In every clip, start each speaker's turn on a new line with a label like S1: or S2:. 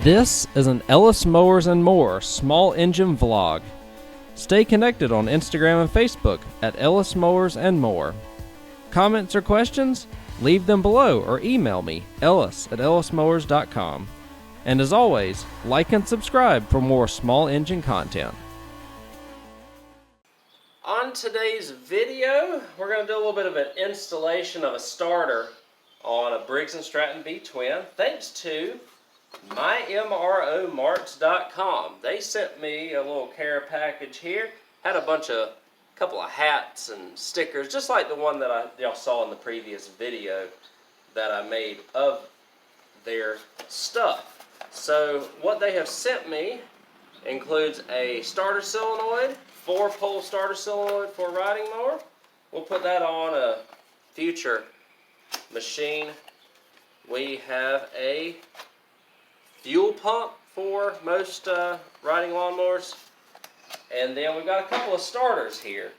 S1: This is an Ellis Mowers and More small engine vlog. Stay connected on Instagram and Facebook at Ellis Mowers and More. Comments or questions? Leave them below or email me, ellis@ellismowers.com. And as always, like and subscribe for more small engine content. On today's video, we're going to do a little bit of an installation of a starter on a Briggs and Stratton V-twin, thanks to MyMROMarts.com. They sent me a little care package here. Had a couple of hats and stickers, just like the one that y'all saw in the previous video that I made of their stuff. So what they have sent me includes a starter solenoid, 4-pole starter solenoid for a riding mower. We'll put that on a future machine. We have a fuel pump for most riding lawnmowers, and then we've got a couple of starters here.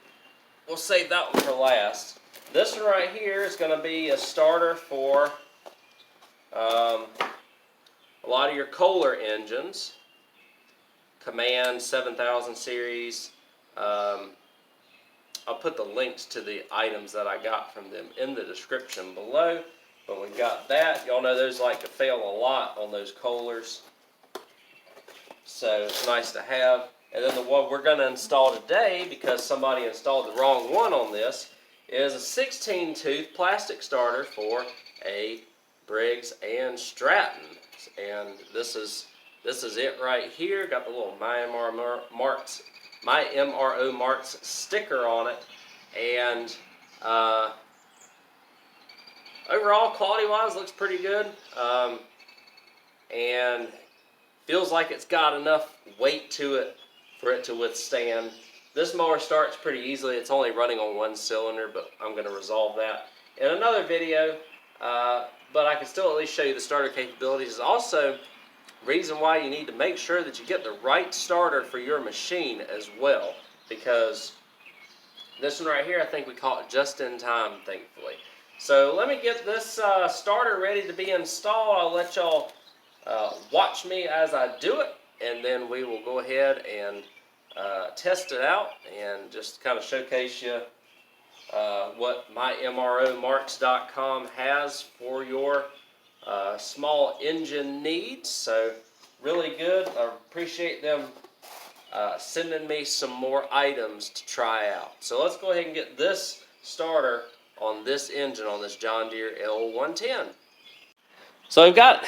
S1: We'll save that one for last. This one right here is going to be a starter for a lot of your Kohler engines, Command 7000 series. I'll put the links to the items that I got from them in the description below. But we've got that. Y'all know those like to fail a lot on those Kohlers, so it's nice to have. And then the one we're going to install today, because somebody installed the wrong one on this, is a 16-tooth plastic starter for a Briggs and Stratton. And this is it right here. Got the little MyMROMarts sticker on it, and overall, quality-wise, looks pretty good, and feels like it's got enough weight to it for it to withstand. This mower starts pretty easily. It's only running on one cylinder, but I'm going to resolve that in another video. But I can still at least show you the starter capabilities. Also, reason why you need to make sure that you get the right starter for your machine as well, because this one right here, I think we caught just in time, thankfully. So let me get this starter ready to be installed. I'll let y'all watch me as I do it, and then we will go ahead and test it out and just kind of showcase you what MyMROMarts.com has for your small engine needs. So really good. I appreciate them sending me some more items to try out. So let's go ahead and get this starter on this engine, on this John Deere L110. So I've got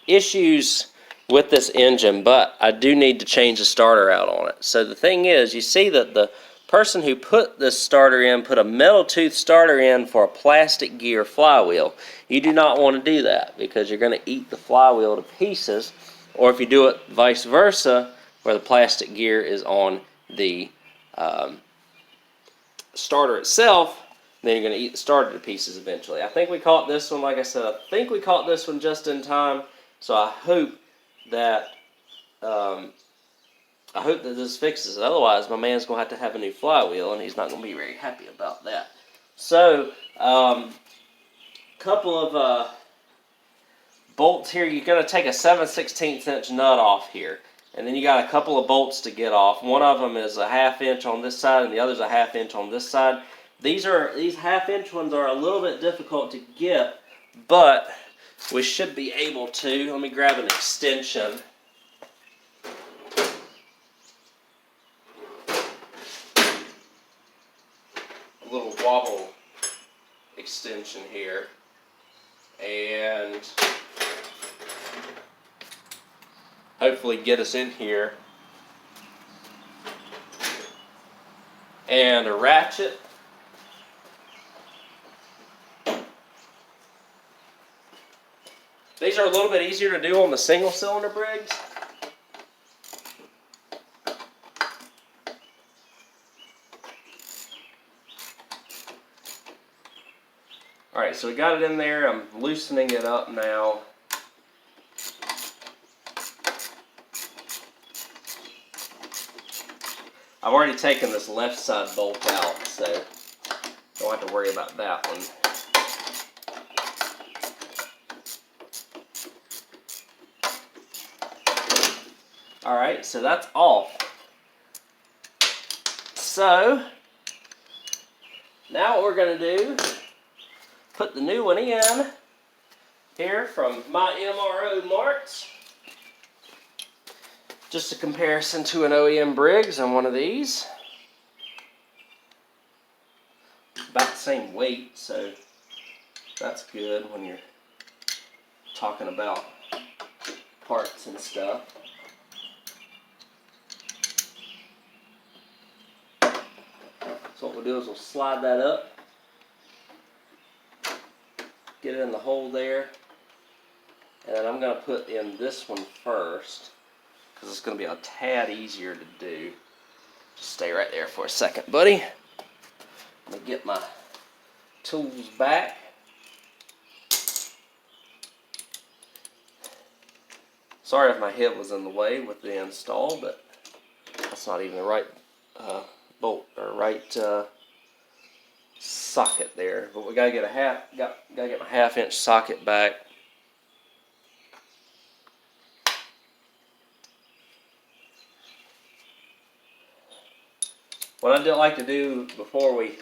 S1: issues with this engine, but I do need to change the starter out on it. So the thing is, you see that the person who put this starter in put a metal tooth starter in for a plastic gear flywheel. You do not want to do that, because you're going to eat the flywheel to pieces, or if you do it vice versa, where the plastic gear is on the starter itself, then you're going to eat the starter to pieces eventually. I think we caught this one, like I said, I think we caught this one just in time, so I hope that this fixes it. Otherwise, my man's going to have a new flywheel, and he's not going to be very happy about that. So, couple of bolts here. You're going to take a 7/16 inch nut off here, and then you got a couple of bolts to get off. One of them is a 1/2 inch on this side, and the other's a 1/2 inch on this side. These 1/2 inch ones are a little bit difficult to get, but we should be able to. Let me grab an extension. A little wobble extension here, and hopefully get us in here. And a ratchet. These are a little bit easier to do on the single cylinder Briggs. Alright, so we got it in there. I'm loosening it up now. I've already taken this left side bolt out, so don't have to worry about that one. Alright, so that's off. So, now what we're going to do, put the new one in here from MyMROMarts. Just a comparison to an OEM Briggs on one of these. About the same weight, so that's good when you're talking about parts and stuff. So what we'll do is we'll slide that up, get it in the hole there, and then I'm going to put in this one first because it's going to be a tad easier to do. Just stay right there for a second, buddy. Let me get my tools back. Sorry if my head was in the way with the install, but that's not even the right bolt or right socket there. But we gotta get gotta get my 1/2 inch socket back. What I did like to do before we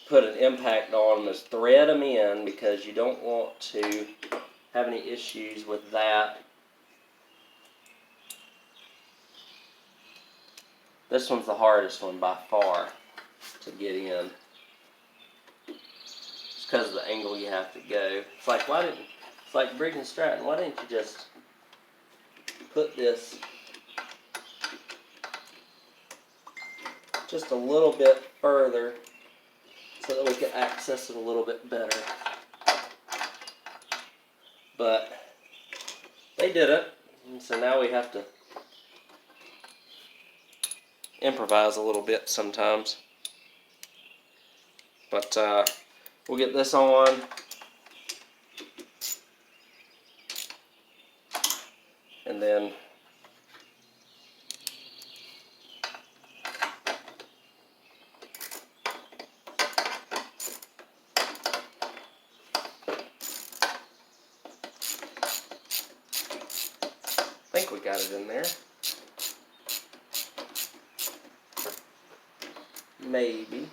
S1: put an impact on them is thread them in, because you don't want to have any issues with that. This one's the hardest one by far to get in. It's because of the angle you have to go. It's like, it's like Briggs and Stratton, why didn't you just put this just a little bit further so that we can access it a little bit better? But they did it, and so now we have to improvise a little bit sometimes. But we'll get this on. And then I think we got it in there. Maybe.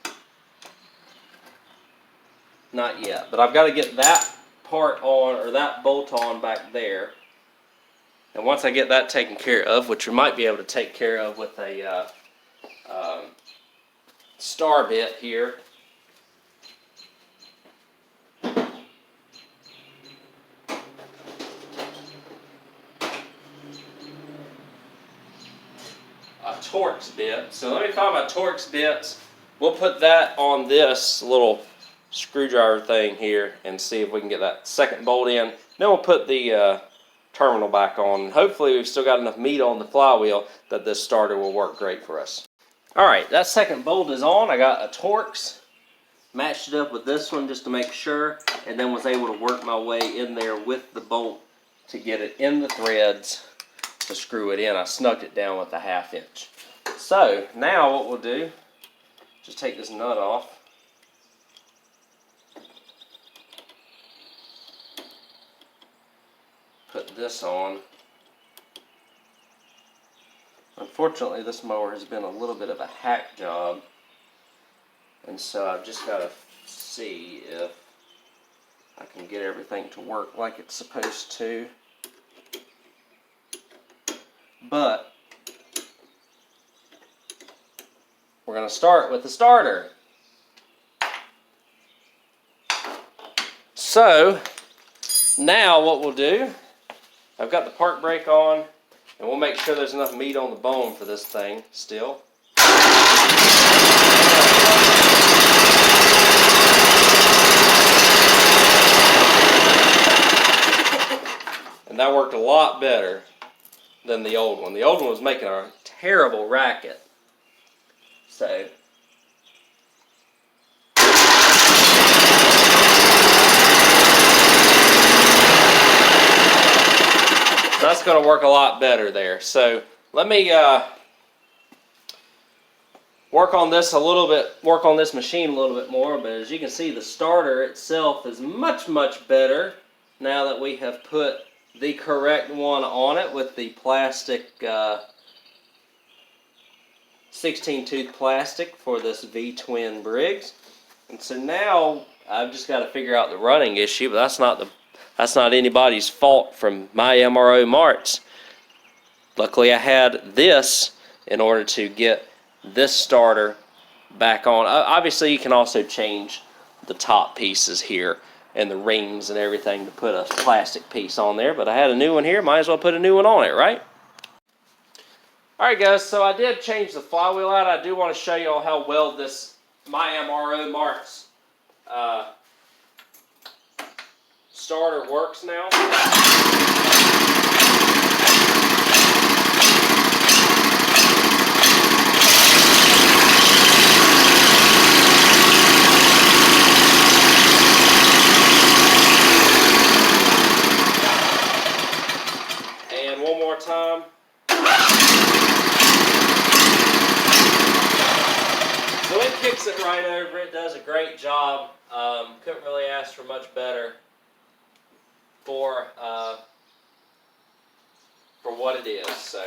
S1: Not yet, but I've got to get that part on, or that bolt on back there. And once I get that taken care of, which we might be able to take care of with a star bit here. A Torx bit. So let me find my Torx bits. We'll put that on this little screwdriver thing here and see if we can get that second bolt in. Then we'll put the terminal back on. Hopefully we've still got enough meat on the flywheel that this starter will work great for us. Alright, that second bolt is on. I got a Torx, matched it up with this one just to make sure, and then was able to work my way in there with the bolt to get it in the threads to screw it in. I snugged it down with a 1/2 inch. So now what we'll do, just take this nut off. Put this on. Unfortunately, this mower has been a little bit of a hack job, and so I've just got to see if I can get everything to work like it's supposed to. But we're going to start with the starter. So now what we'll do, I've got the park brake on, and we'll make sure there's enough meat on the bone for this thing still. And that worked a lot better than the old one. The old one was making a terrible racket. So that's going to work a lot better there. So let me work on this a little bit, work on this machine a little bit more. But as you can see, the starter itself is much, much better now that we have put the correct one on it with the plastic 16 tooth plastic for this V-twin Briggs. And so now I've just got to figure out the running issue, but that's not anybody's fault from MyMROMarts. Luckily I had this in order to get this starter back on. Obviously you can also change the top pieces here and the rings and everything to put a plastic piece on there, but I had a new one here, might as well put a new one on it, right? Alright guys, so I did change the flywheel out. I do want to show you all how well this MyMROMarts starter works now. And one more time. So it kicks it right over. It does a great job. Couldn't really ask for much better for what it is. So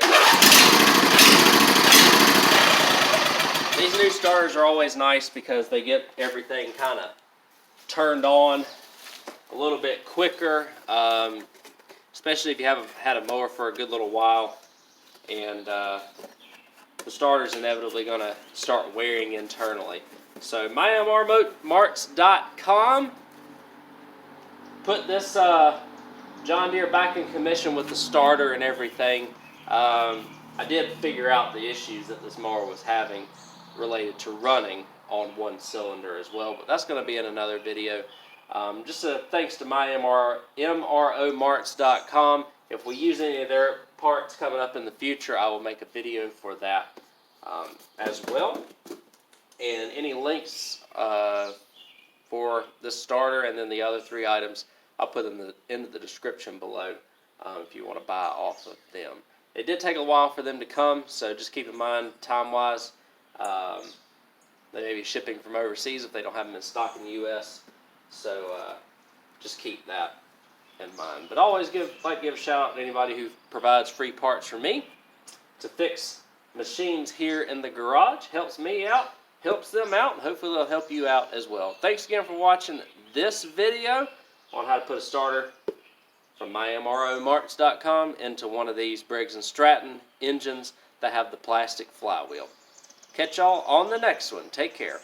S1: these new starters are always nice because they get everything kind of turned on a little bit quicker, especially if you haven't had a mower for a good little while, and the starter's inevitably going to start wearing internally. So MyMROMarts.com put this John Deere back in commission with the starter and everything. I did figure out the issues that this mower was having related to running on one cylinder as well, but that's going to be in another video. Just a thanks to MyMROMarts.com. If we use any of their parts coming up in the future, I will make a video for that as well. And any links for this starter and then the other 3 items, I'll put in the description below if you want to buy off of them. It did take a while for them to come, so just keep in mind time-wise. They may be shipping from overseas if they don't have them in stock in the U.S. So just keep that in mind. But I always like to give a shout out to anybody who provides free parts for me to fix machines here in the garage. Helps me out, helps them out, and hopefully they'll help you out as well. Thanks again for watching this video on how to put a starter from MyMROMarts.com into one of these Briggs and Stratton engines that have the plastic flywheel. Catch y'all on the next one. Take care.